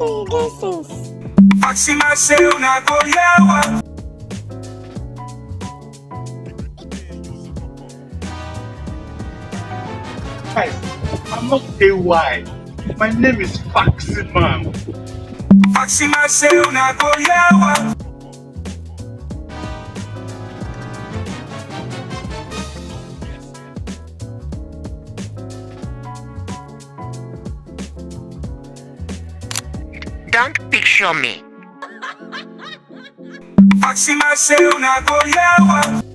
you get sense. Faxyman say una go yawa. Guys, I'm not AY. My name is Faxyman. Faxyman say una go yawa. Don't picture me. Faxyman say una go yawa.